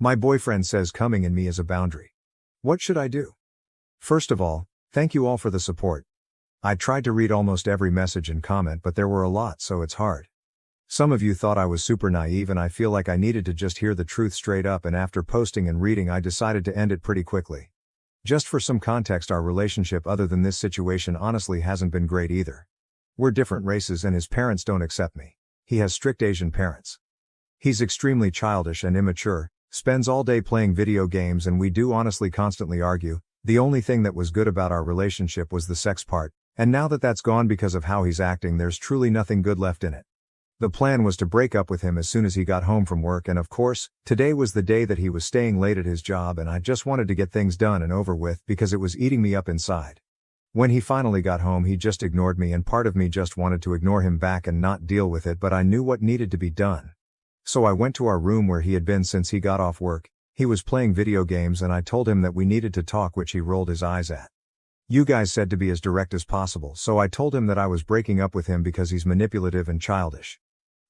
My boyfriend says coming in me is a boundary. What should I do? First of all, thank you all for the support. I tried to read almost every message and comment, but there were a lot, so it's hard. Some of you thought I was super naive, and I feel like I needed to just hear the truth straight up, and after posting and reading I decided to end it pretty quickly. Just for some context, our relationship other than this situation honestly hasn't been great either. We're different races and his parents don't accept me. He has strict Asian parents. He's extremely childish and immature, spends all day playing video games, and we do honestly constantly argue. The only thing that was good about our relationship was the sex part, and now that that's gone because of how he's acting, there's truly nothing good left in it. The plan was to break up with him as soon as he got home from work, and of course, today was the day that he was staying late at his job, and I just wanted to get things done and over with because it was eating me up inside. When he finally got home, he just ignored me, and part of me just wanted to ignore him back and not deal with it, but I knew what needed to be done. So I went to our room where he had been since he got off work. He was playing video games, and I told him that we needed to talk, which he rolled his eyes at. You guys said to be as direct as possible, so I told him that I was breaking up with him because he's manipulative and childish.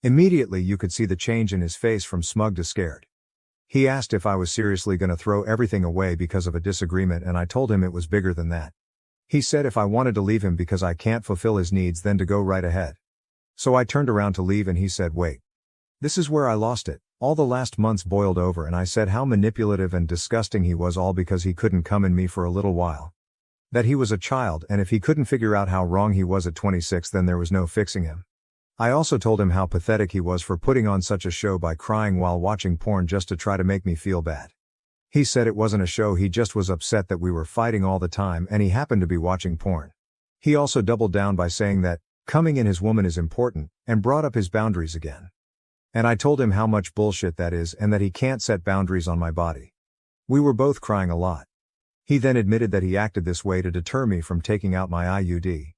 Immediately you could see the change in his face from smug to scared. He asked if I was seriously gonna throw everything away because of a disagreement, and I told him it was bigger than that. He said if I wanted to leave him because I can't fulfill his needs, then to go right ahead. So I turned around to leave, and he said, wait. This is where I lost it. All the last months boiled over, and I said how manipulative and disgusting he was, all because he couldn't come in me for a little while. That he was a child, and if he couldn't figure out how wrong he was at 26, then there was no fixing him. I also told him how pathetic he was for putting on such a show by crying while watching porn just to try to make me feel bad. He said it wasn't a show, he just was upset that we were fighting all the time and he happened to be watching porn. He also doubled down by saying that coming in his woman is important, and brought up his boundaries again. And I told him how much bullshit that is and that he can't set boundaries on my body. We were both crying a lot. He then admitted that he acted this way to deter me from taking out my IUD.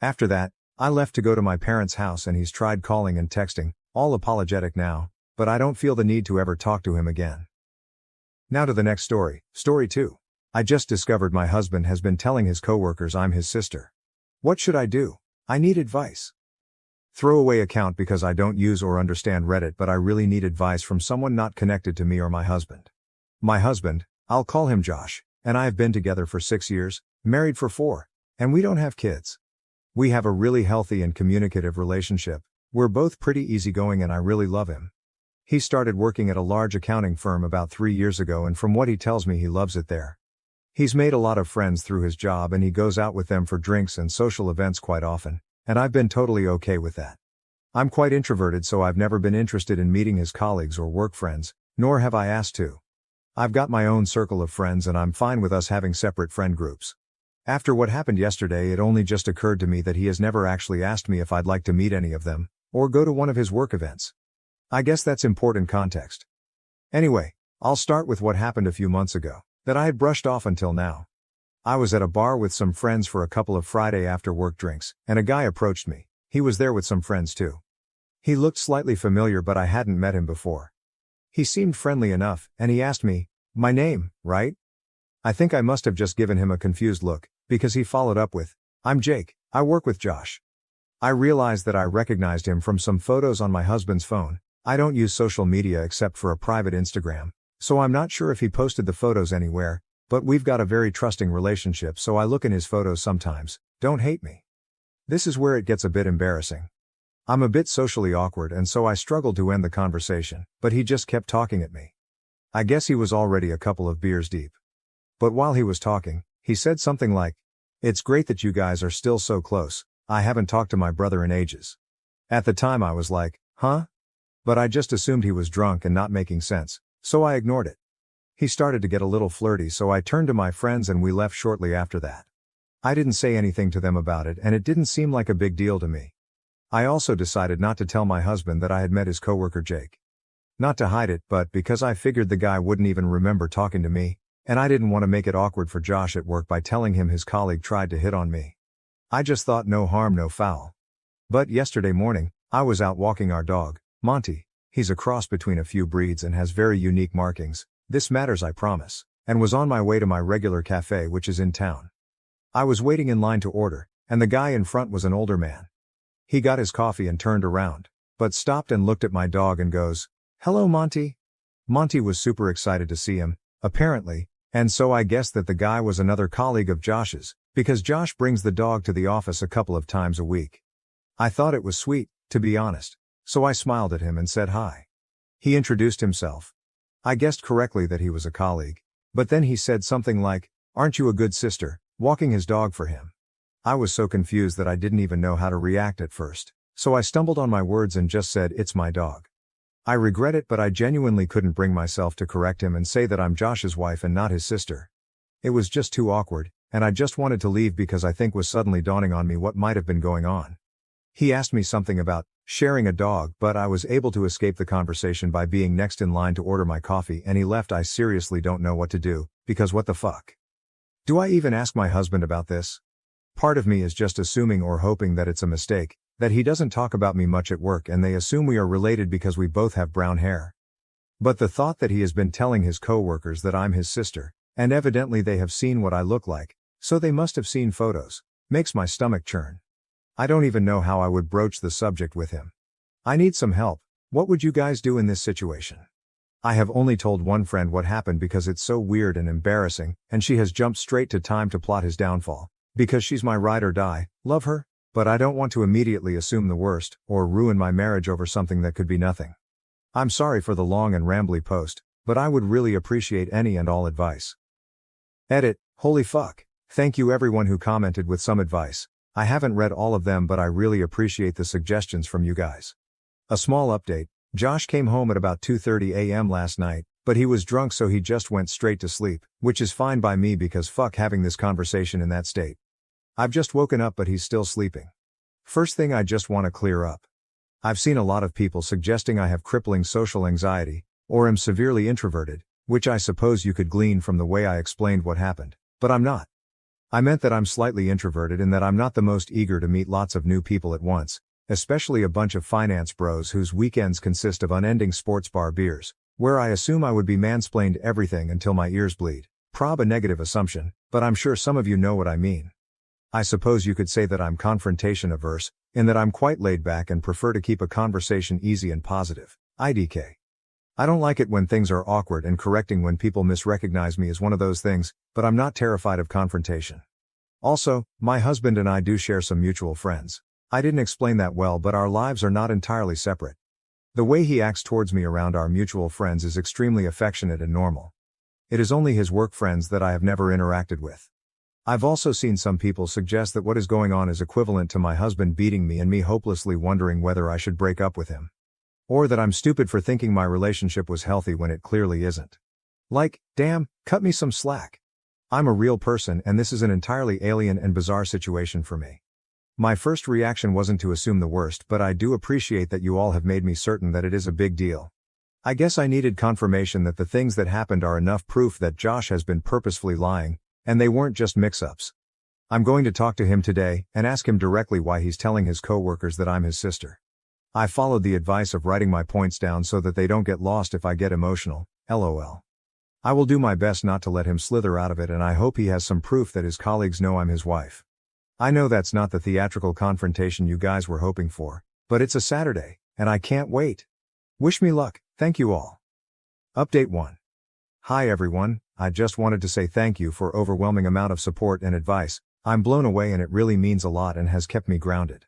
After that, I left to go to my parents' house, and he's tried calling and texting, all apologetic now, but I don't feel the need to ever talk to him again. Now to the next story, story 2. I just discovered my husband has been telling his coworkers I'm his sister. What should I do? I need advice. Throwaway account because I don't use or understand Reddit, but I really need advice from someone not connected to me or my husband. My husband, I'll call him Josh, and I have been together for 6 years, married for 4, and we don't have kids. We have a really healthy and communicative relationship. We're both pretty easygoing and I really love him. He started working at a large accounting firm about 3 years ago, and from what he tells me, he loves it there. He's made a lot of friends through his job, and he goes out with them for drinks and social events quite often, and I've been totally okay with that. I'm quite introverted, so I've never been interested in meeting his colleagues or work friends, nor have I asked to. I've got my own circle of friends, and I'm fine with us having separate friend groups. After what happened yesterday, it only just occurred to me that he has never actually asked me if I'd like to meet any of them, or go to one of his work events. I guess that's important context. Anyway, I'll start with what happened a few months ago, that I had brushed off until now. I was at a bar with some friends for a couple of Friday after work drinks, and a guy approached me. He was there with some friends too. He looked slightly familiar, but I hadn't met him before. He seemed friendly enough, and he asked me, my name, right? I think I must have just given him a confused look, because he followed up with, I'm Jake, I work with Josh. I realized that I recognized him from some photos on my husband's phone. I don't use social media except for a private Instagram, so I'm not sure if he posted the photos anywhere, but we've got a very trusting relationship, so I look in his photos sometimes. Don't hate me. This is where it gets a bit embarrassing. I'm a bit socially awkward, and so I struggled to end the conversation, but he just kept talking at me. I guess he was already a couple of beers deep. But while he was talking, he said something like, it's great that you guys are still so close. I haven't talked to my brother in ages. At the time I was like, huh? But I just assumed he was drunk and not making sense, so I ignored it. He started to get a little flirty, so I turned to my friends and we left shortly after that. I didn't say anything to them about it, and it didn't seem like a big deal to me. I also decided not to tell my husband that I had met his coworker Jake. Not to hide it, but because I figured the guy wouldn't even remember talking to me, and I didn't want to make it awkward for Josh at work by telling him his colleague tried to hit on me. I just thought no harm, no foul. But yesterday morning, I was out walking our dog, Monty. He's a cross between a few breeds and has very unique markings. This matters, I promise. And was on my way to my regular cafe, which is in town. I was waiting in line to order, and the guy in front was an older man. He got his coffee and turned around, but stopped and looked at my dog and goes, hello Monty. Monty was super excited to see him, apparently, and so I guessed that the guy was another colleague of Josh's, because Josh brings the dog to the office a couple of times a week. I thought it was sweet, to be honest, so I smiled at him and said hi. He introduced himself. I guessed correctly that he was a colleague, but then he said something like, "Aren't you a good sister," walking his dog for him. I was so confused that I didn't even know how to react at first, so I stumbled on my words and just said, "It's my dog." I regret it, but I genuinely couldn't bring myself to correct him and say that I'm Josh's wife and not his sister. It was just too awkward, and I just wanted to leave because I think was suddenly dawning on me what might have been going on. He asked me something about sharing a dog, but I was able to escape the conversation by being next in line to order my coffee, and he left. I seriously don't know what to do, because what the fuck? Do I even ask my husband about this? Part of me is just assuming or hoping that it's a mistake, that he doesn't talk about me much at work and they assume we are related because we both have brown hair. But the thought that he has been telling his coworkers that I'm his sister, and evidently they have seen what I look like, so they must have seen photos, makes my stomach churn. I don't even know how I would broach the subject with him. I need some help. What would you guys do in this situation? I have only told one friend what happened because it's so weird and embarrassing, and she has jumped straight to time to plot his downfall, because she's my ride or die, love her, but I don't want to immediately assume the worst, or ruin my marriage over something that could be nothing. I'm sorry for the long and rambly post, but I would really appreciate any and all advice. Edit, holy fuck. Thank you everyone who commented with some advice. I haven't read all of them, but I really appreciate the suggestions from you guys. A small update, Josh came home at about 2:30 a.m. last night, but he was drunk so he just went straight to sleep, which is fine by me because fuck having this conversation in that state. I've just woken up but he's still sleeping. First thing I just want to clear up. I've seen a lot of people suggesting I have crippling social anxiety, or am severely introverted, which I suppose you could glean from the way I explained what happened, but I'm not. I meant that I'm slightly introverted and that I'm not the most eager to meet lots of new people at once, especially a bunch of finance bros whose weekends consist of unending sports bar beers, where I assume I would be mansplained everything until my ears bleed. Prob a negative assumption, but I'm sure some of you know what I mean. I suppose you could say that I'm confrontation averse, in that I'm quite laid back and prefer to keep a conversation easy and positive. IDK. I don't like it when things are awkward, and correcting when people misrecognize me is one of those things, but I'm not terrified of confrontation. Also, my husband and I do share some mutual friends. I didn't explain that well, but our lives are not entirely separate. The way he acts towards me around our mutual friends is extremely affectionate and normal. It is only his work friends that I have never interacted with. I've also seen some people suggest that what is going on is equivalent to my husband beating me and me hopelessly wondering whether I should break up with him. Or that I'm stupid for thinking my relationship was healthy when it clearly isn't. Like, damn, cut me some slack. I'm a real person and this is an entirely alien and bizarre situation for me. My first reaction wasn't to assume the worst, but I do appreciate that you all have made me certain that it is a big deal. I guess I needed confirmation that the things that happened are enough proof that Josh has been purposefully lying, and they weren't just mix-ups. I'm going to talk to him today and ask him directly why he's telling his coworkers that I'm his sister. I followed the advice of writing my points down so that they don't get lost if I get emotional, lol. I will do my best not to let him slither out of it, and I hope he has some proof that his colleagues know I'm his wife. I know that's not the theatrical confrontation you guys were hoping for, but it's a Saturday, and I can't wait. Wish me luck, thank you all. Update 1. Hi everyone, I just wanted to say thank you for overwhelming amount of support and advice. I'm blown away and it really means a lot and has kept me grounded.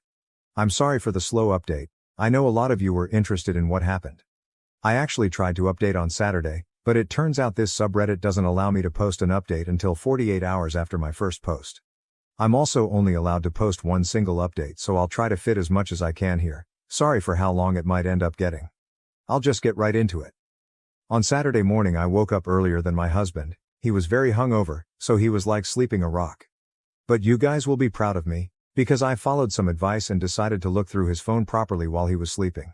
I'm sorry for the slow update. I know a lot of you were interested in what happened. I actually tried to update on Saturday, but it turns out this subreddit doesn't allow me to post an update until 48 hours after my first post. I'm also only allowed to post one single update, so I'll try to fit as much as I can here. Sorry for how long it might end up getting. I'll just get right into it. On Saturday morning I woke up earlier than my husband. He was very hungover, so he was like sleeping a rock. But you guys will be proud of me, because I followed some advice and decided to look through his phone properly while he was sleeping.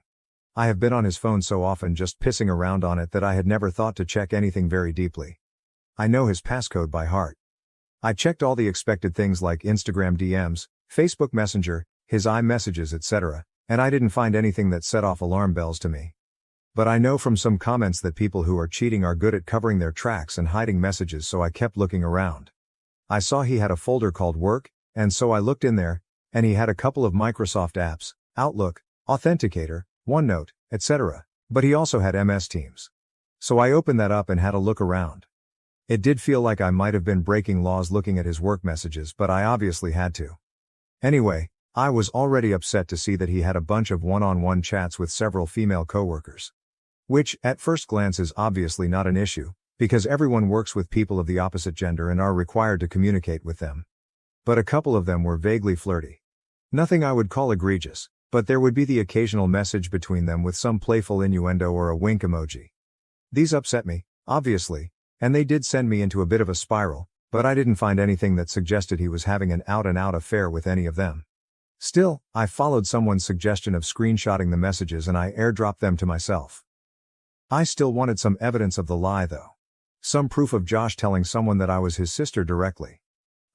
I have been on his phone so often just pissing around on it that I had never thought to check anything very deeply. I know his passcode by heart. I checked all the expected things like Instagram DMs, Facebook Messenger, his iMessages, etc., and I didn't find anything that set off alarm bells to me. But I know from some comments that people who are cheating are good at covering their tracks and hiding messages, so I kept looking around. I saw he had a folder called Work, and so I looked in there, and he had a couple of Microsoft apps, Outlook, Authenticator, OneNote, etc., but he also had MS Teams. So I opened that up and had a look around. It did feel like I might have been breaking laws looking at his work messages, but I obviously had to. Anyway, I was already upset to see that he had a bunch of one-on-one chats with several female coworkers. Which, at first glance, is obviously not an issue, because everyone works with people of the opposite gender and are required to communicate with them. But a couple of them were vaguely flirty. Nothing I would call egregious, but there would be the occasional message between them with some playful innuendo or a wink emoji. These upset me, obviously, and they did send me into a bit of a spiral, but I didn't find anything that suggested he was having an out-and-out affair with any of them. Still, I followed someone's suggestion of screenshotting the messages and I airdropped them to myself. I still wanted some evidence of the lie though. Some proof of Josh telling someone that I was his sister directly.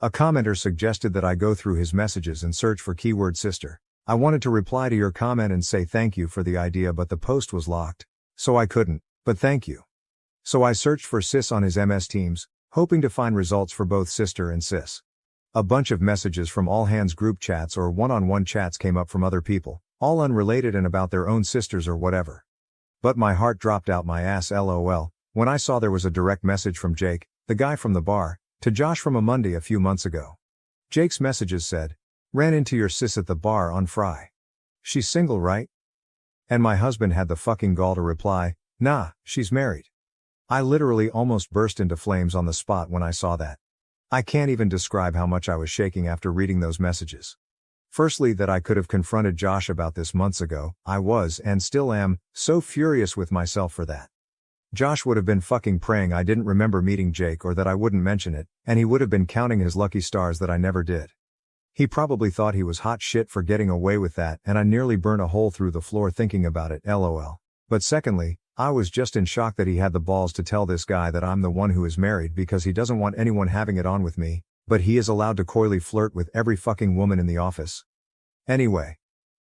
A commenter suggested that I go through his messages and search for keyword sister. I wanted to reply to your comment and say thank you for the idea, but the post was locked, so I couldn't, but thank you. So I searched for sis on his MS Teams, hoping to find results for both sister and sis. A bunch of messages from all hands group chats or one-on-one chats came up from other people, all unrelated and about their own sisters or whatever. But my heart dropped out my ass LOL, when I saw there was a direct message from Jake, the guy from the bar, to Josh from a Monday a few months ago. Jake's messages said, "Ran into your sis at the bar on Fry. She's single, right?" And my husband had the fucking gall to reply, "Nah, she's married." I literally almost burst into flames on the spot when I saw that. I can't even describe how much I was shaking after reading those messages. Firstly, that I could have confronted Josh about this months ago. I was, and still am, so furious with myself for that. Josh would have been fucking praying I didn't remember meeting Jake or that I wouldn't mention it, and he would have been counting his lucky stars that I never did. He probably thought he was hot shit for getting away with that, and I nearly burnt a hole through the floor thinking about it, lol. But secondly, I was just in shock that he had the balls to tell this guy that I'm the one who is married because he doesn't want anyone having it on with me, but he is allowed to coyly flirt with every fucking woman in the office. Anyway,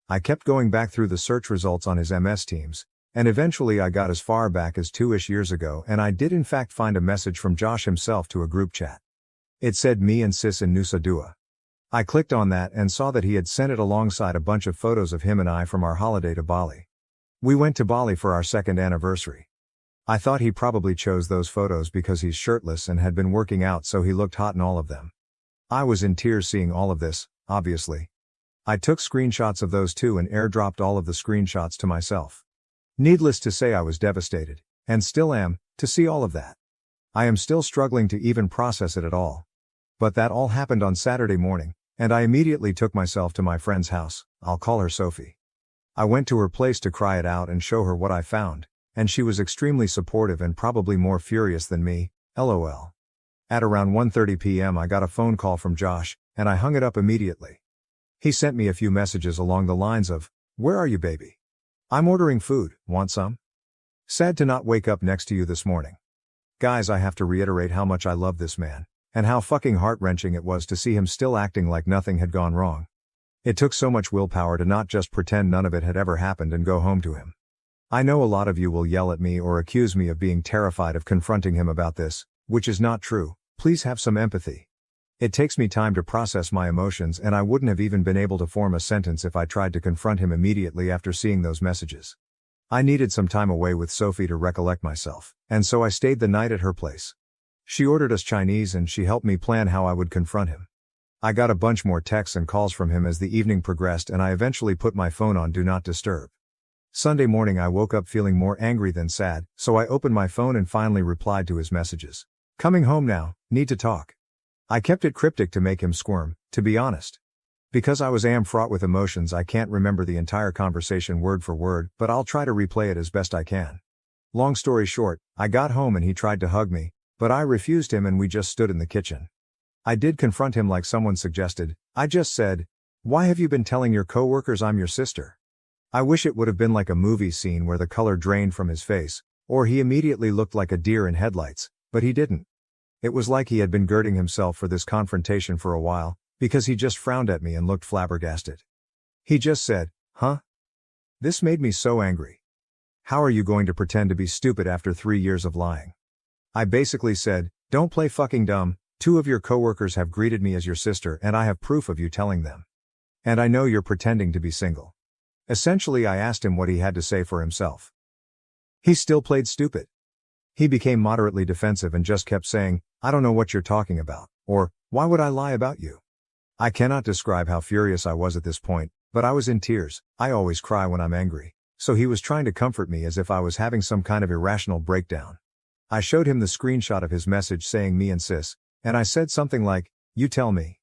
I kept going back through the search results on his MS Teams, and eventually I got as far back as 2-ish years ago, and I did in fact find a message from Josh himself to a group chat. It said me and sis in Nusa Dua. I clicked on that and saw that he had sent it alongside a bunch of photos of him and I from our holiday to Bali. We went to Bali for our second anniversary. I thought he probably chose those photos because he's shirtless and had been working out, so he looked hot in all of them. I was in tears seeing all of this, obviously. I took screenshots of those too and airdropped all of the screenshots to myself. Needless to say, I was devastated, and still am, to see all of that. I am still struggling to even process it at all. But that all happened on Saturday morning, and I immediately took myself to my friend's house. I'll call her Sophie. I went to her place to cry it out and show her what I found, and she was extremely supportive and probably more furious than me, lol. At around 1:30 p.m. I got a phone call from Josh, and I hung it up immediately. He sent me a few messages along the lines of, "Where are you, baby? I'm ordering food, want some? Sad to not wake up next to you this morning." Guys, I have to reiterate how much I love this man, and how fucking heart-wrenching it was to see him still acting like nothing had gone wrong. It took so much willpower to not just pretend none of it had ever happened and go home to him. I know a lot of you will yell at me or accuse me of being terrified of confronting him about this, which is not true. Please have some empathy. It takes me time to process my emotions, and I wouldn't have even been able to form a sentence if I tried to confront him immediately after seeing those messages. I needed some time away with Sophie to recollect myself, and so I stayed the night at her place. She ordered us Chinese and she helped me plan how I would confront him. I got a bunch more texts and calls from him as the evening progressed, and I eventually put my phone on Do Not Disturb. Sunday morning I woke up feeling more angry than sad, so I opened my phone and finally replied to his messages. "Coming home now, need to talk." I kept it cryptic to make him squirm, to be honest. Because I was fraught with emotions, I can't remember the entire conversation word for word, but I'll try to replay it as best I can. Long story short, I got home and he tried to hug me, but I refused him and we just stood in the kitchen. I did confront him like someone suggested. I just said, "Why have you been telling your coworkers I'm your sister?" I wish it would have been like a movie scene where the color drained from his face, or he immediately looked like a deer in headlights, but he didn't. It was like he had been girding himself for this confrontation for a while, because he just frowned at me and looked flabbergasted. He just said, "Huh?" This made me so angry. How are you going to pretend to be stupid after 3 years of lying? I basically said, "Don't play fucking dumb. 2 of your coworkers have greeted me as your sister and I have proof of you telling them. And I know you're pretending to be single." Essentially, I asked him what he had to say for himself. He still played stupid. He became moderately defensive and just kept saying, "I don't know what you're talking about," or, "Why would I lie about you?" I cannot describe how furious I was at this point, but I was in tears. I always cry when I'm angry. So he was trying to comfort me as if I was having some kind of irrational breakdown. I showed him the screenshot of his message saying me and sis, and I said something like, "You tell me."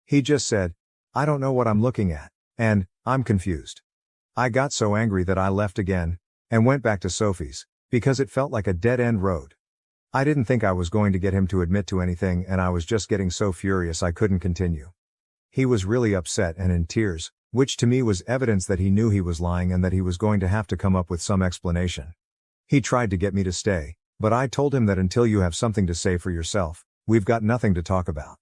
He just said, "I don't know what I'm looking at," and, "I'm confused." I got so angry that I left again, and went back to Sophie's, because it felt like a dead-end road. I didn't think I was going to get him to admit to anything, and I was just getting so furious I couldn't continue. He was really upset and in tears, which to me was evidence that he knew he was lying and that he was going to have to come up with some explanation. He tried to get me to stay, but I told him that until you have something to say for yourself, we've got nothing to talk about.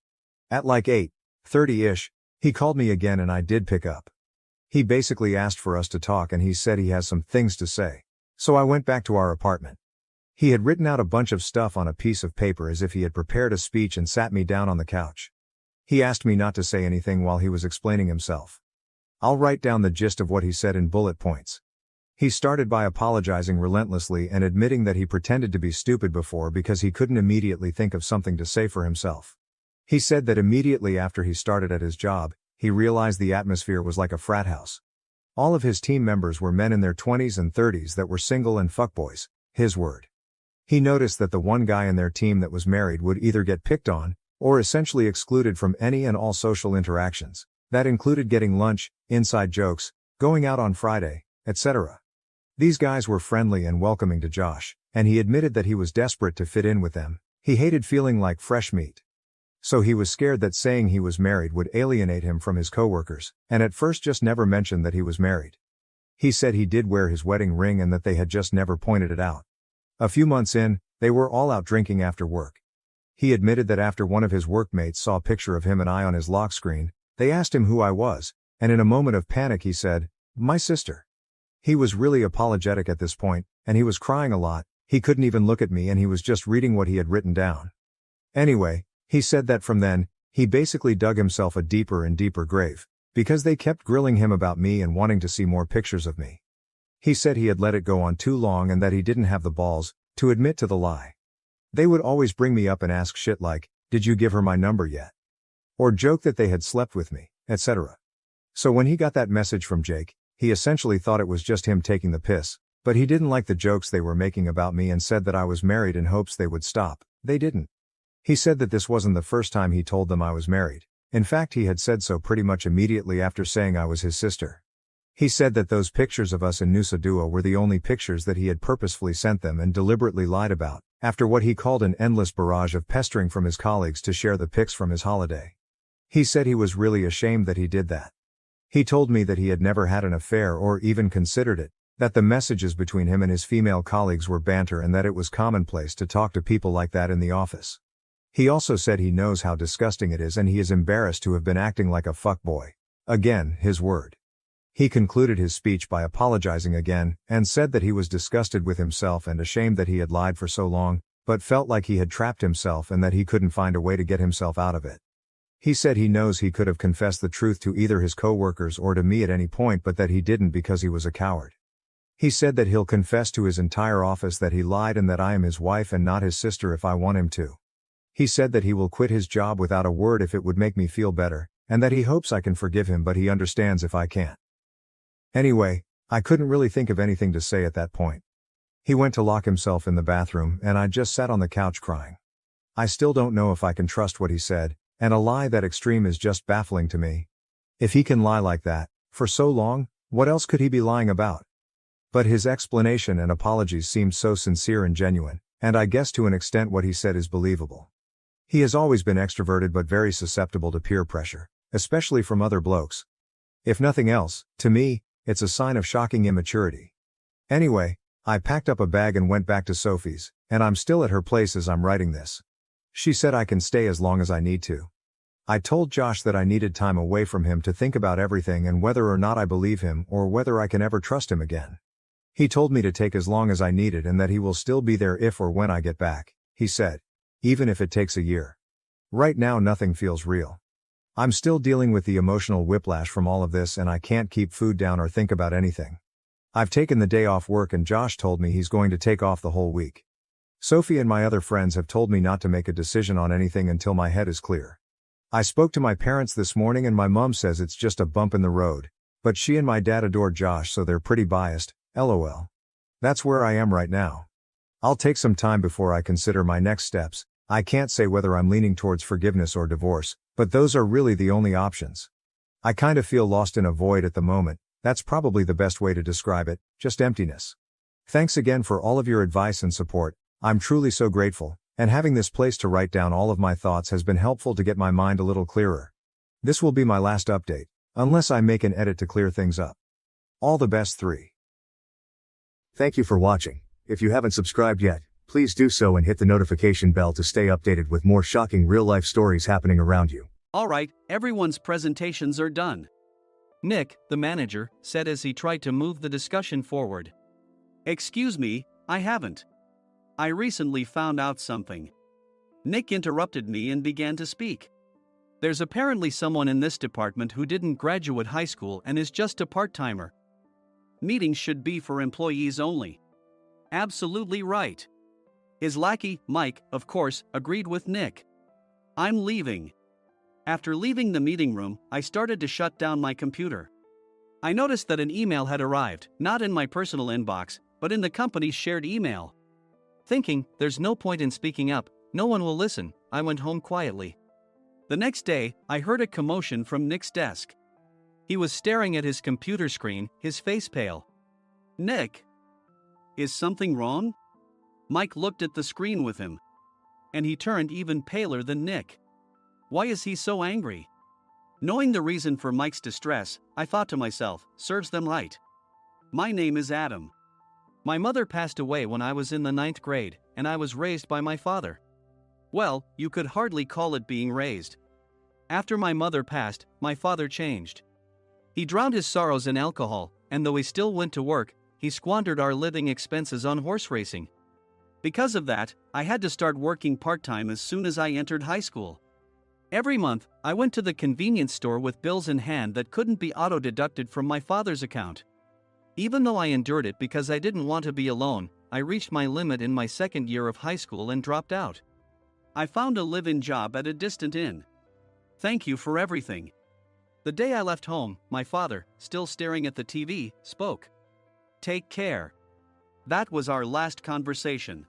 At like 8:30-ish, he called me again and I did pick up. He basically asked for us to talk and he said he has some things to say. So I went back to our apartment. He had written out a bunch of stuff on a piece of paper as if he had prepared a speech and sat me down on the couch. He asked me not to say anything while he was explaining himself. I'll write down the gist of what he said in bullet points. He started by apologizing relentlessly and admitting that he pretended to be stupid before because he couldn't immediately think of something to say for himself. He said that immediately after he started at his job, he realized the atmosphere was like a frat house. All of his team members were men in their 20s and 30s that were single and fuckboys, his word. He noticed that the one guy in their team that was married would either get picked on, or essentially excluded from any and all social interactions. That included getting lunch, inside jokes, going out on Friday, etc. These guys were friendly and welcoming to Josh, and he admitted that he was desperate to fit in with them. He hated feeling like fresh meat. So he was scared that saying he was married would alienate him from his coworkers, and at first just never mentioned that he was married. He said he did wear his wedding ring and that they had just never pointed it out. A few months in, they were all out drinking after work. He admitted that after one of his workmates saw a picture of him and I on his lock screen, they asked him who I was, and in a moment of panic he said, "My sister." He was really apologetic at this point, and he was crying a lot. He couldn't even look at me and he was just reading what he had written down. Anyway, he said that from then, he basically dug himself a deeper and deeper grave, because they kept grilling him about me and wanting to see more pictures of me. He said he had let it go on too long and that he didn't have the balls to admit to the lie. They would always bring me up and ask shit like, "Did you give her my number yet?" Or joke that they had slept with me, etc. So when he got that message from Jake, he essentially thought it was just him taking the piss, but he didn't like the jokes they were making about me and said that I was married in hopes they would stop. They didn't. He said that this wasn't the first time he told them I was married. In fact, he had said so pretty much immediately after saying I was his sister. He said that those pictures of us in Nusa Dua were the only pictures that he had purposefully sent them and deliberately lied about, after what he called an endless barrage of pestering from his colleagues to share the pics from his holiday. He said he was really ashamed that he did that. He told me that he had never had an affair or even considered it, that the messages between him and his female colleagues were banter and that it was commonplace to talk to people like that in the office. He also said he knows how disgusting it is and he is embarrassed to have been acting like a fuckboy. Again, his word. He concluded his speech by apologizing again, and said that he was disgusted with himself and ashamed that he had lied for so long, but felt like he had trapped himself and that he couldn't find a way to get himself out of it. He said he knows he could have confessed the truth to either his coworkers or to me at any point but that he didn't because he was a coward. He said that he'll confess to his entire office that he lied and that I am his wife and not his sister if I want him to. He said that he will quit his job without a word if it would make me feel better, and that he hopes I can forgive him but he understands if I can't. Anyway, I couldn't really think of anything to say at that point. He went to lock himself in the bathroom and I just sat on the couch crying. I still don't know if I can trust what he said, and a lie that extreme is just baffling to me. If he can lie like that, for so long, what else could he be lying about? But his explanation and apologies seemed so sincere and genuine, and I guess to an extent what he said is believable. He has always been extroverted but very susceptible to peer pressure, especially from other blokes. If nothing else, to me, it's a sign of shocking immaturity. Anyway, I packed up a bag and went back to Sophie's, and I'm still at her place as I'm writing this. She said I can stay as long as I need to. I told Josh that I needed time away from him to think about everything and whether or not I believe him or whether I can ever trust him again. He told me to take as long as I needed and that he will still be there if or when I get back, he said. Even if it takes a year. Right now nothing feels real. I'm still dealing with the emotional whiplash from all of this and I can't keep food down or think about anything. I've taken the day off work and Josh told me he's going to take off the whole week. Sophie and my other friends have told me not to make a decision on anything until my head is clear. I spoke to my parents this morning and my mom says it's just a bump in the road, but she and my dad adore Josh so they're pretty biased, lol. That's where I am right now. I'll take some time before I consider my next steps. I can't say whether I'm leaning towards forgiveness or divorce, but those are really the only options. I kind of feel lost in a void at the moment. That's probably the best way to describe it, just emptiness. Thanks again for all of your advice and support. I'm truly so grateful, and having this place to write down all of my thoughts has been helpful to get my mind a little clearer. This will be my last update, unless I make an edit to clear things up. All the best, 3. Thank you for watching. If you haven't subscribed yet, please do so and hit the notification bell to stay updated with more shocking real-life stories happening around you. Alright, everyone's presentations are done. Nick, the manager, said as he tried to move the discussion forward. Excuse me, I haven't. I recently found out something. Nick interrupted me and began to speak. There's apparently someone in this department who didn't graduate high school and is just a part-timer. Meetings should be for employees only. Absolutely right. His lackey, Mike, of course, agreed with Nick. I'm leaving. After leaving the meeting room, I started to shut down my computer. I noticed that an email had arrived, not in my personal inbox, but in the company's shared email. Thinking, there's no point in speaking up, no one will listen, I went home quietly. The next day, I heard a commotion from Nick's desk. He was staring at his computer screen, his face pale. Nick! Is something wrong? Mike looked at the screen with him. And he turned even paler than Nick. Why is he so angry? Knowing the reason for Mike's distress, I thought to myself, serves them right. My name is Adam. My mother passed away when I was in the 9th grade, and I was raised by my father. Well, you could hardly call it being raised. After my mother passed, my father changed. He drowned his sorrows in alcohol, and though he still went to work, he squandered our living expenses on horse racing. Because of that, I had to start working part-time as soon as I entered high school. Every month, I went to the convenience store with bills in hand that couldn't be auto-deducted from my father's account. Even though I endured it because I didn't want to be alone, I reached my limit in my 2nd year of high school and dropped out. I found a live-in job at a distant inn. Thank you for everything. The day I left home, my father, still staring at the TV, spoke. Take care. That was our last conversation.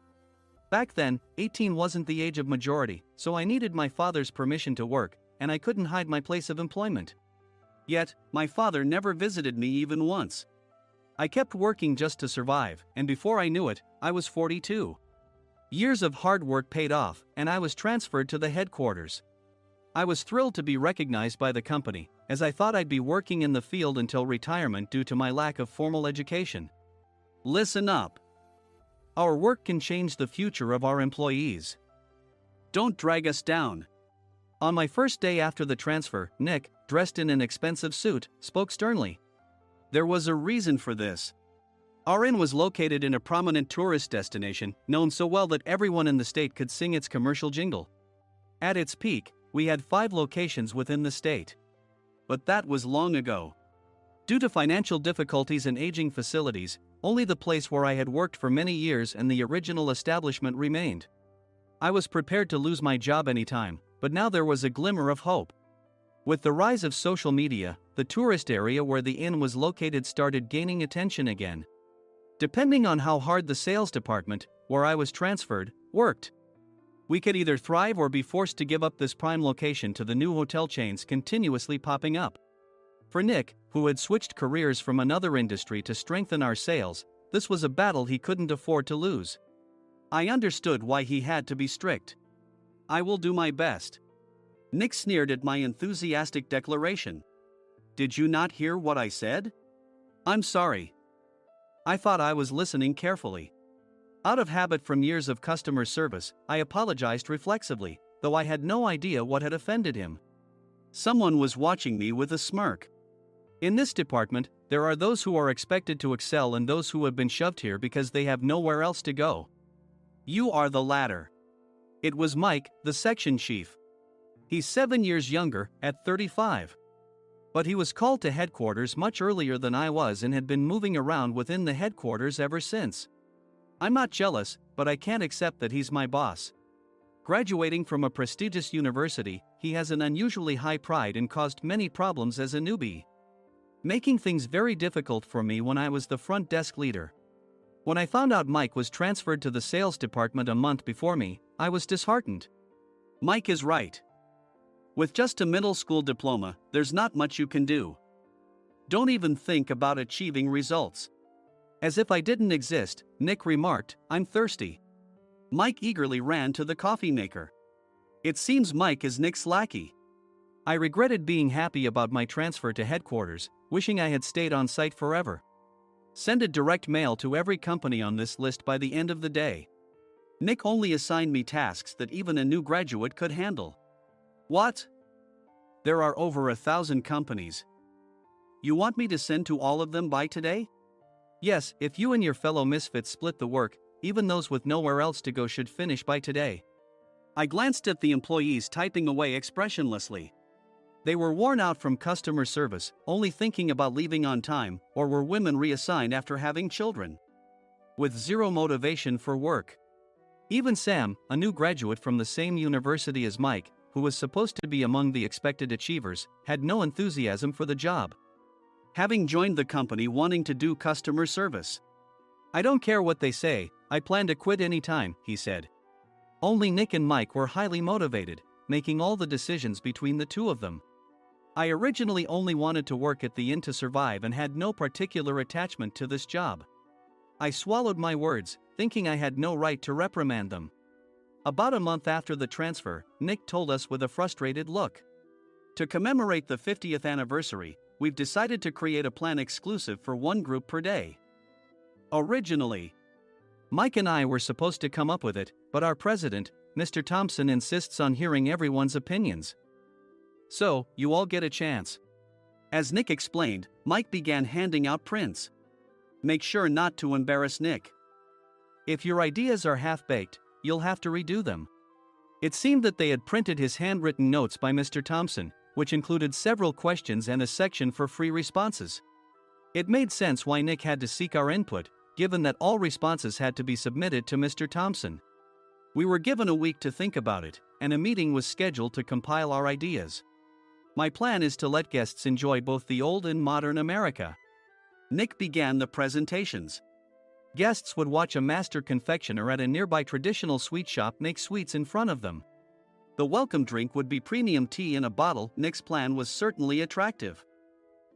Back then, 18 wasn't the age of majority, so I needed my father's permission to work, and I couldn't hide my place of employment. Yet, my father never visited me even once. I kept working just to survive, and before I knew it, I was 42. Years of hard work paid off, and I was transferred to the headquarters. I was thrilled to be recognized by the company, as I thought I'd be working in the field until retirement due to my lack of formal education. Listen up. Our work can change the future of our employees. Don't drag us down. On my first day after the transfer, Nick, dressed in an expensive suit, spoke sternly. There was a reason for this. Our inn was located in a prominent tourist destination, known so well that everyone in the state could sing its commercial jingle. At its peak, we had 5 locations within the state. But that was long ago. Due to financial difficulties and aging facilities, only the place where I had worked for many years and the original establishment remained. I was prepared to lose my job anytime, but now there was a glimmer of hope. With the rise of social media, the tourist area where the inn was located started gaining attention again. Depending on how hard the sales department, where I was transferred, worked. We could either thrive or be forced to give up this prime location to the new hotel chains continuously popping up. For Nick, who had switched careers from another industry to strengthen our sales, this was a battle he couldn't afford to lose. I understood why he had to be strict. I will do my best. Nick sneered at my enthusiastic declaration. Did you not hear what I said? I'm sorry. I thought I was listening carefully. Out of habit from years of customer service, I apologized reflexively, though I had no idea what had offended him. Someone was watching me with a smirk. In this department, there are those who are expected to excel and those who have been shoved here because they have nowhere else to go. You are the latter. It was Mike, the section chief. He's 7 years younger, at 35. But he was called to headquarters much earlier than I was and had been moving around within the headquarters ever since. I'm not jealous, but I can't accept that he's my boss. Graduating from a prestigious university, he has an unusually high pride and caused many problems as a newbie, making things very difficult for me when I was the front desk leader. When I found out Mike was transferred to the sales department a month before me, I was disheartened. Mike is right. With just a middle school diploma, there's not much you can do. Don't even think about achieving results. As if I didn't exist, Nick remarked, I'm thirsty. Mike eagerly ran to the coffee maker. It seems Mike is Nick's lackey. I regretted being happy about my transfer to headquarters, wishing I had stayed on site forever. Send a direct mail to every company on this list by the end of the day. Nick only assigned me tasks that even a new graduate could handle. What? There are over 1,000 companies. You want me to send to all of them by today? Yes, if you and your fellow misfits split the work, even those with nowhere else to go should finish by today. I glanced at the employees typing away expressionlessly. They were worn out from customer service, only thinking about leaving on time, or were women reassigned after having children, with zero motivation for work. Even Sam, a new graduate from the same university as Mike, who was supposed to be among the expected achievers, had no enthusiasm for the job, having joined the company wanting to do customer service. I don't care what they say, I plan to quit anytime, he said. Only Nick and Mike were highly motivated, making all the decisions between the two of them. I originally only wanted to work at the inn to survive and had no particular attachment to this job. I swallowed my words, thinking I had no right to reprimand them. About a month after the transfer, Nick told us with a frustrated look. To commemorate the 50th anniversary, we've decided to create a plan exclusive for one group per day. Originally, Mike and I were supposed to come up with it, but our president, Mr. Thompson, insists on hearing everyone's opinions. So, you all get a chance. As Nick explained, Mike began handing out prints. Make sure not to embarrass Nick. If your ideas are half-baked, you'll have to redo them. It seemed that they had printed his handwritten notes by Mr. Thompson, which included several questions and a section for free responses. It made sense why Nick had to seek our input, given that all responses had to be submitted to Mr. Thompson. We were given a week to think about it, and a meeting was scheduled to compile our ideas. My plan is to let guests enjoy both the old and modern America. Nick began the presentations. Guests would watch a master confectioner at a nearby traditional sweet shop make sweets in front of them. The welcome drink would be premium tea in a bottle. Nick's plan was certainly attractive.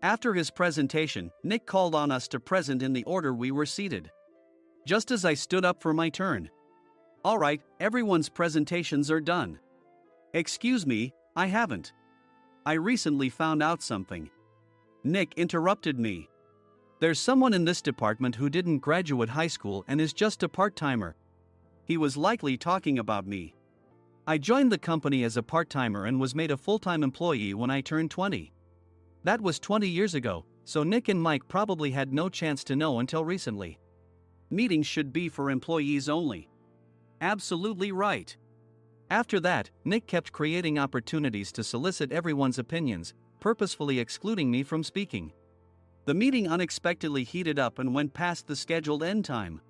After his presentation, Nick called on us to present in the order we were seated. Just as I stood up for my turn. All right, everyone's presentations are done. Excuse me, I haven't. I recently found out something. Nick interrupted me. There's someone in this department who didn't graduate high school and is just a part-timer. He was likely talking about me. I joined the company as a part-timer and was made a full-time employee when I turned 20. That was 20 years ago, so Nick and Mike probably had no chance to know until recently. Meetings should be for employees only. Absolutely right. After that, Nick kept creating opportunities to solicit everyone's opinions, purposefully excluding me from speaking. The meeting unexpectedly heated up and went past the scheduled end time.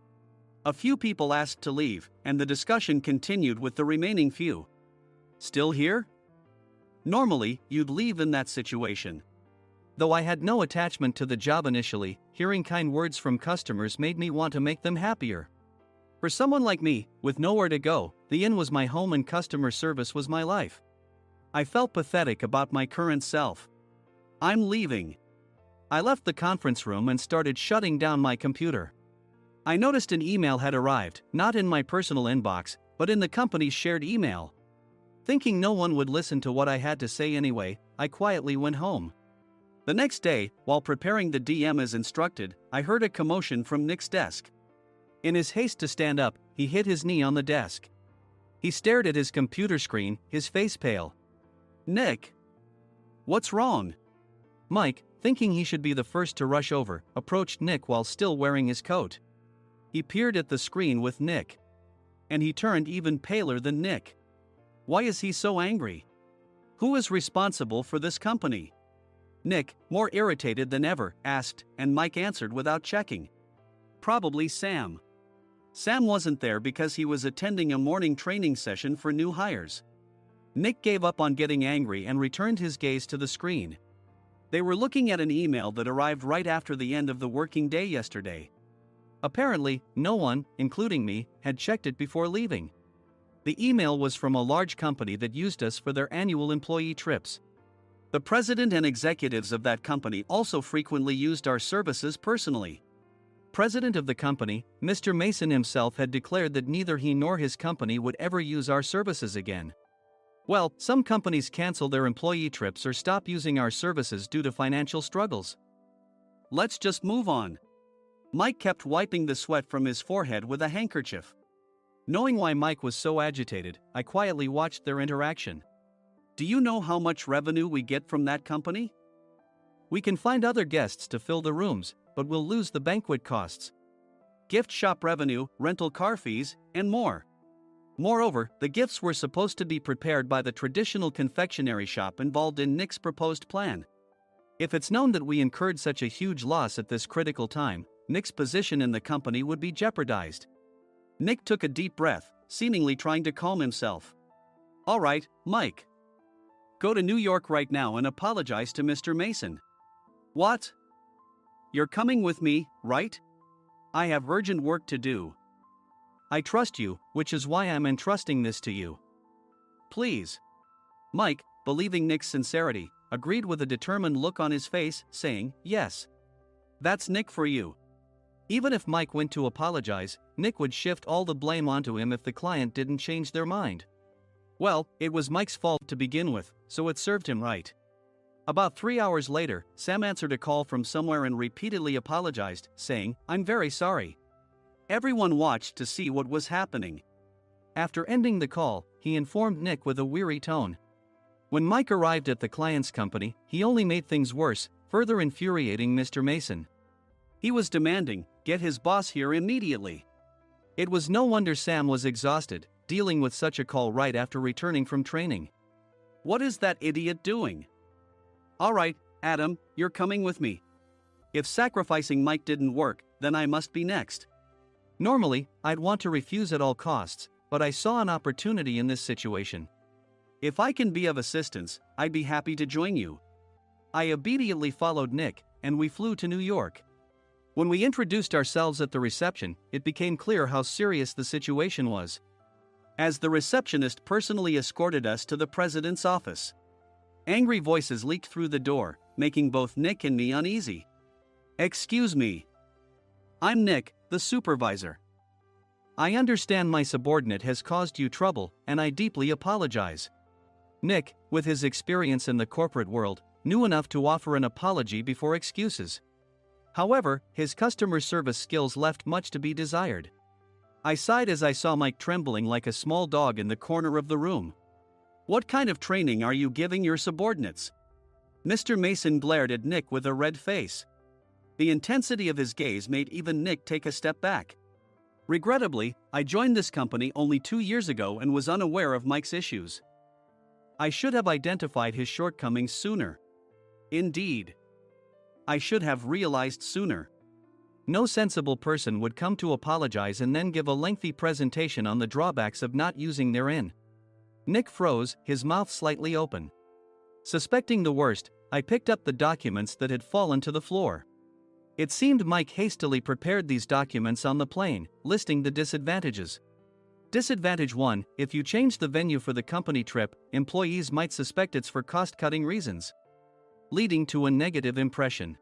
A few people asked to leave, and the discussion continued with the remaining few. Still here? Normally, you'd leave in that situation. Though I had no attachment to the job initially, hearing kind words from customers made me want to make them happier. For someone like me, with nowhere to go, the inn was my home and customer service was my life. I felt pathetic about my current self. I'm leaving. I left the conference room and started shutting down my computer. I noticed an email had arrived, not in my personal inbox, but in the company's shared email. Thinking no one would listen to what I had to say anyway, I quietly went home. The next day, while preparing the DM as instructed, I heard a commotion from Nick's desk. In his haste to stand up, he hit his knee on the desk. He stared at his computer screen, his face pale. Nick! What's wrong? Mike, thinking he should be the first to rush over, approached Nick while still wearing his coat. He peered at the screen with Nick. And he turned even paler than Nick. Why is he so angry? Who is responsible for this company? Nick, more irritated than ever, asked, and Mike answered without checking. Probably Sam. Sam wasn't there because he was attending a morning training session for new hires. Nick gave up on getting angry and returned his gaze to the screen. They were looking at an email that arrived right after the end of the working day yesterday. Apparently, no one, including me, had checked it before leaving. The email was from a large company that used us for their annual employee trips. The president and executives of that company also frequently used our services personally. President of the company, Mr. Mason himself, had declared that neither he nor his company would ever use our services again. Well, some companies cancel their employee trips or stop using our services due to financial struggles. Let's just move on. Mike kept wiping the sweat from his forehead with a handkerchief. Knowing why Mike was so agitated, I quietly watched their interaction. Do you know how much revenue we get from that company? We can find other guests to fill the rooms, but we'll lose the banquet costs, gift shop revenue, rental car fees, and more. Moreover, the gifts were supposed to be prepared by the traditional confectionery shop involved in Nick's proposed plan. If it's known that we incurred such a huge loss at this critical time, Nick's position in the company would be jeopardized. Nick took a deep breath, seemingly trying to calm himself. All right, Mike. Go to New York right now and apologize to Mr. Mason. What? You're coming with me, right? I have urgent work to do. I trust you, which is why I'm entrusting this to you. Please. Mike, believing Nick's sincerity, agreed with a determined look on his face, saying, yes. That's Nick for you. Even if Mike went to apologize, Nick would shift all the blame onto him if the client didn't change their mind. Well, it was Mike's fault to begin with, so it served him right. About 3 hours later, Sam answered a call from somewhere and repeatedly apologized, saying, I'm very sorry. Everyone watched to see what was happening. After ending the call, he informed Nick with a weary tone. When Mike arrived at the client's company, he only made things worse, further infuriating Mr. Mason. He was demanding, get his boss here immediately. It was no wonder Sam was exhausted, dealing with such a call right after returning from training. What is that idiot doing? All right, Adam, you're coming with me. If sacrificing Mike didn't work, then I must be next. Normally, I'd want to refuse at all costs, but I saw an opportunity in this situation. If I can be of assistance, I'd be happy to join you. I immediately followed Nick, and we flew to New York. When we introduced ourselves at the reception, it became clear how serious the situation was. As the receptionist personally escorted us to the president's office. Angry voices leaked through the door, making both Nick and me uneasy. Excuse me. I'm Nick, the supervisor. I understand my subordinate has caused you trouble, and I deeply apologize. Nick, with his experience in the corporate world, knew enough to offer an apology before excuses. However, his customer service skills left much to be desired. I sighed as I saw Mike trembling like a small dog in the corner of the room. What kind of training are you giving your subordinates? Mr. Mason glared at Nick with a red face. The intensity of his gaze made even Nick take a step back. Regrettably, I joined this company only 2 years ago and was unaware of Mike's issues. I should have identified his shortcomings sooner. Indeed. I should have realized sooner. No sensible person would come to apologize and then give a lengthy presentation on the drawbacks of not using their in. Nick froze, his mouth slightly open. Suspecting the worst, I picked up the documents that had fallen to the floor. It seemed Mike hastily prepared these documents on the plane, listing the disadvantages. Disadvantage 1: if you change the venue for the company trip, employees might suspect it's for cost-cutting reasons, leading to a negative impression.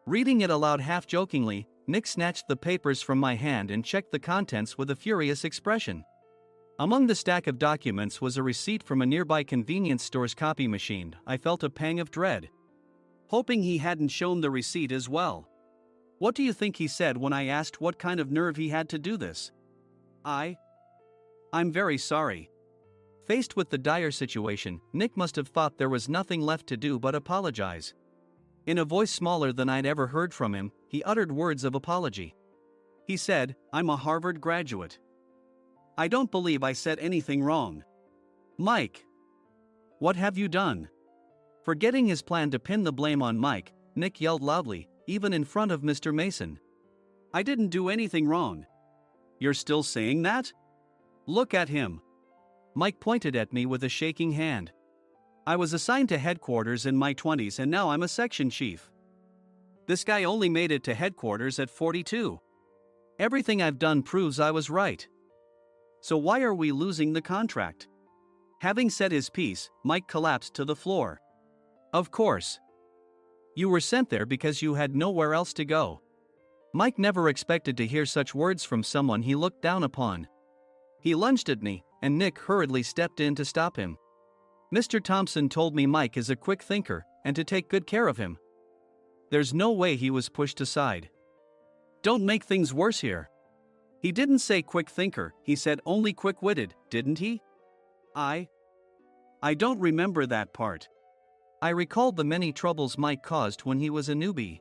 Reading it aloud half-jokingly, Nick snatched the papers from my hand and checked the contents with a furious expression. Among the stack of documents was a receipt from a nearby convenience store's copy machine. I felt a pang of dread, hoping he hadn't shown the receipt as well. What do you think he said when I asked what kind of nerve he had to do this? I'm very sorry. Faced with the dire situation, Nick must have thought there was nothing left to do but apologize. In a voice smaller than I'd ever heard from him, he uttered words of apology. He said, I'm a Harvard graduate. I don't believe I said anything wrong. Mike! What have you done? Forgetting his plan to pin the blame on Mike, Nick yelled loudly, even in front of Mr. Mason. I didn't do anything wrong. You're still saying that? Look at him. Mike pointed at me with a shaking hand. I was assigned to headquarters in my 20s and now I'm a section chief. This guy only made it to headquarters at 42. Everything I've done proves I was right. So why are we losing the contract? Having said his piece, Mike collapsed to the floor. Of course. You were sent there because you had nowhere else to go. Mike never expected to hear such words from someone he looked down upon. He lunged at me, and Nick hurriedly stepped in to stop him. Mr. Thompson told me Mike is a quick thinker, and to take good care of him. There's no way he was pushed aside. Don't make things worse here. He didn't say quick thinker, he said only quick-witted, didn't he? I don't remember that part. I recalled the many troubles Mike caused when he was a newbie.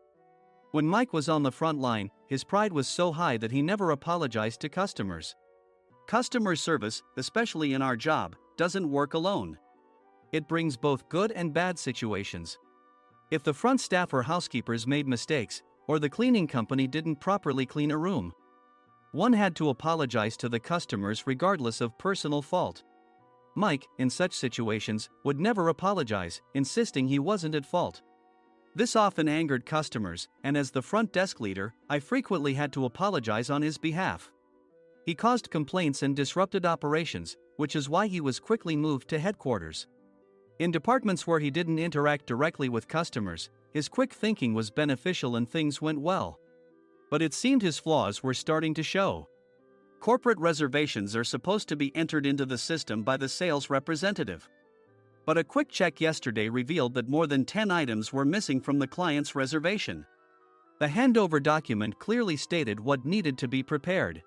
When Mike was on the front line, his pride was so high that he never apologized to customers. Customer service, especially in our job, doesn't work alone. It brings both good and bad situations. If the front staff or housekeepers made mistakes, or the cleaning company didn't properly clean a room, one had to apologize to the customers regardless of personal fault. Mike, in such situations, would never apologize, insisting he wasn't at fault. This often angered customers, and as the front desk leader, I frequently had to apologize on his behalf. He caused complaints and disrupted operations, which is why he was quickly moved to headquarters. In departments where he didn't interact directly with customers, his quick thinking was beneficial and things went well. But it seemed his flaws were starting to show. Corporate reservations are supposed to be entered into the system by the sales representative. But a quick check yesterday revealed that more than 10 items were missing from the client's reservation. The handover document clearly stated what needed to be prepared.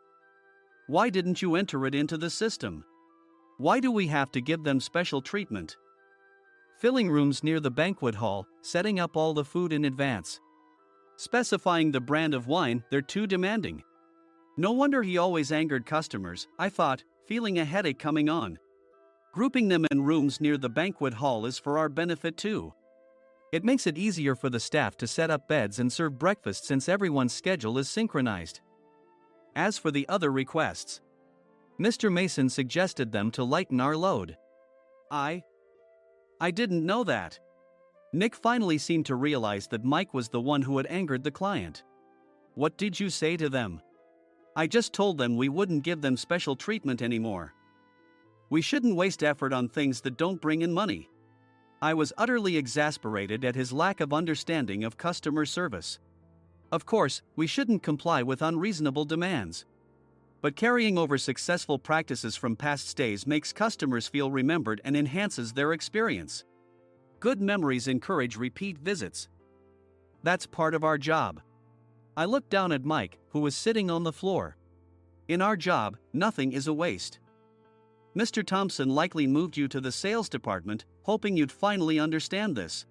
Why didn't you enter it into the system? Why do we have to give them special treatment? Filling rooms near the banquet hall, setting up all the food in advance. Specifying the brand of wine, they're too demanding. No wonder he always angered customers, I thought, feeling a headache coming on. Grouping them in rooms near the banquet hall is for our benefit too. It makes it easier for the staff to set up beds and serve breakfast since everyone's schedule is synchronized. As for the other requests, Mr. Mason suggested them to lighten our load. I didn't know that. Nick finally seemed to realize that Mike was the one who had angered the client. What did you say to them? I just told them we wouldn't give them special treatment anymore. We shouldn't waste effort on things that don't bring in money. I was utterly exasperated at his lack of understanding of customer service. Of course, we shouldn't comply with unreasonable demands. But carrying over successful practices from past stays makes customers feel remembered and enhances their experience. Good memories encourage repeat visits. That's part of our job. I looked down at Mike, who was sitting on the floor. In our job, nothing is a waste. Mr. Thompson likely moved you to the sales department, hoping you'd finally understand this.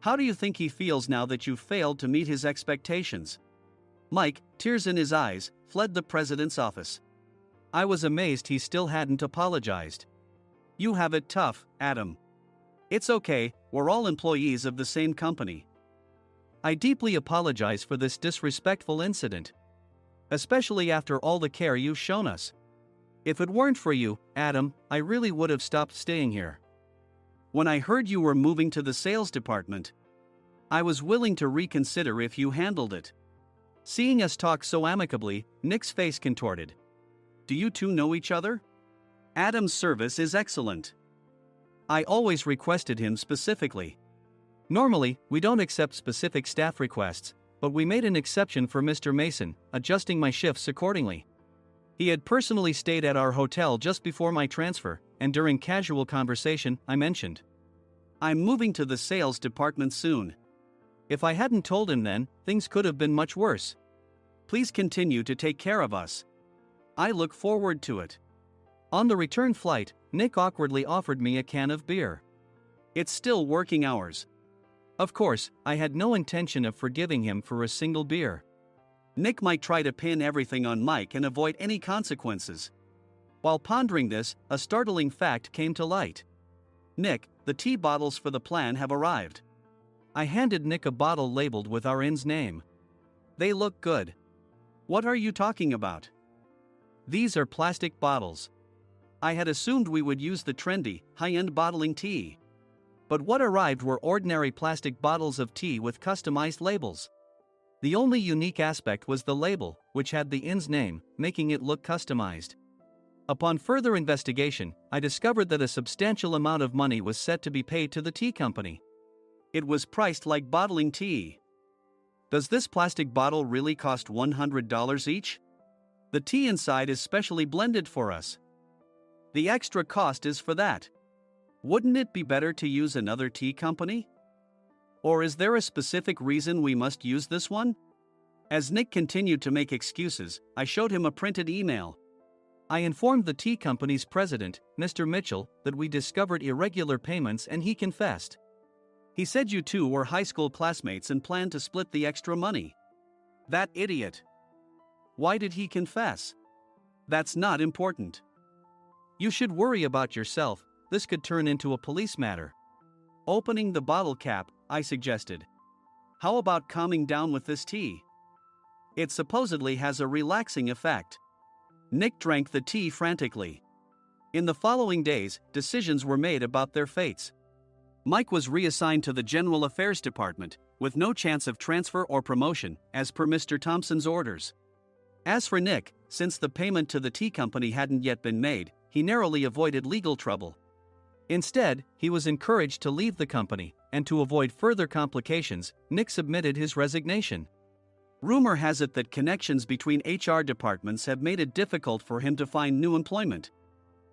How do you think he feels now that you've failed to meet his expectations? Mike, tears in his eyes, fled the president's office. I was amazed he still hadn't apologized. You have it tough, Adam. It's okay, we're all employees of the same company. I deeply apologize for this disrespectful incident. Especially after all the care you've shown us. If it weren't for you, Adam, I really would have stopped staying here. When I heard you were moving to the sales department, I was willing to reconsider if you handled it. Seeing us talk so amicably, Nick's face contorted. Do you two know each other? Adam's service is excellent. I always requested him specifically. Normally, we don't accept specific staff requests, but we made an exception for Mr. Mason, adjusting my shifts accordingly. He had personally stayed at our hotel just before my transfer, and during casual conversation, I mentioned, I'm moving to the sales department soon. If I hadn't told him then, things could have been much worse. Please continue to take care of us. I look forward to it. On the return flight, Nick awkwardly offered me a can of beer. It's still working hours. Of course, I had no intention of forgiving him for a single beer. Nick might try to pin everything on Mike and avoid any consequences. While pondering this, a startling fact came to light. Nick, the tea bottles for the plan have arrived. I handed Nick a bottle labeled with our inn's name. They look good. What are you talking about? These are plastic bottles. I had assumed we would use the trendy, high-end bottling tea. But what arrived were ordinary plastic bottles of tea with customized labels. The only unique aspect was the label, which had the inn's name, making it look customized. Upon further investigation, I discovered that a substantial amount of money was set to be paid to the tea company. It was priced like bottling tea. Does this plastic bottle really cost $100 each? The tea inside is specially blended for us. The extra cost is for that. Wouldn't it be better to use another tea company? Or is there a specific reason we must use this one? As Nick continued to make excuses, I showed him a printed email. I informed the tea company's president, Mr. Mitchell, that we discovered irregular payments and he confessed. He said you two were high school classmates and planned to split the extra money. That idiot. Why did he confess? That's not important. You should worry about yourself, this could turn into a police matter. Opening the bottle cap, I suggested. How about calming down with this tea? It supposedly has a relaxing effect. Nick drank the tea frantically. In the following days, decisions were made about their fates. Mike was reassigned to the General Affairs Department, with no chance of transfer or promotion, as per Mr. Thompson's orders. As for Nick, since the payment to the tea company hadn't yet been made, he narrowly avoided legal trouble. Instead, he was encouraged to leave the company, and to avoid further complications, Nick submitted his resignation. Rumor has it that connections between HR departments have made it difficult for him to find new employment.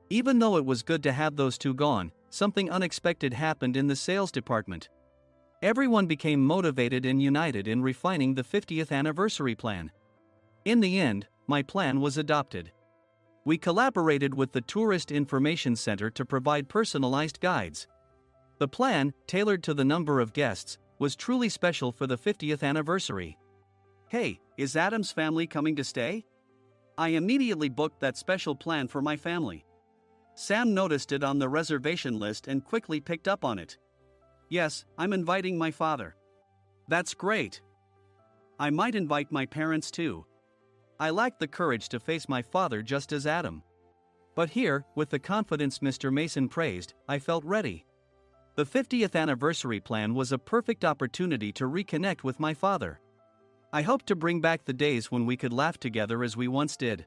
Even though it was good to have those two gone, something unexpected happened in the sales department. Everyone became motivated and united in refining the 50th anniversary plan. In the end, my plan was adopted. We collaborated with the Tourist Information Center to provide personalized guides. The plan, tailored to the number of guests, was truly special for the 50th anniversary. Hey, is Adam's family coming to stay? I immediately booked that special plan for my family. Sam noticed it on the reservation list and quickly picked up on it. Yes, I'm inviting my father. That's great. I might invite my parents too. I lacked the courage to face my father just as Adam. But here, with the confidence Mr. Mason praised, I felt ready. The 50th anniversary plan was a perfect opportunity to reconnect with my father. I hoped to bring back the days when we could laugh together as we once did.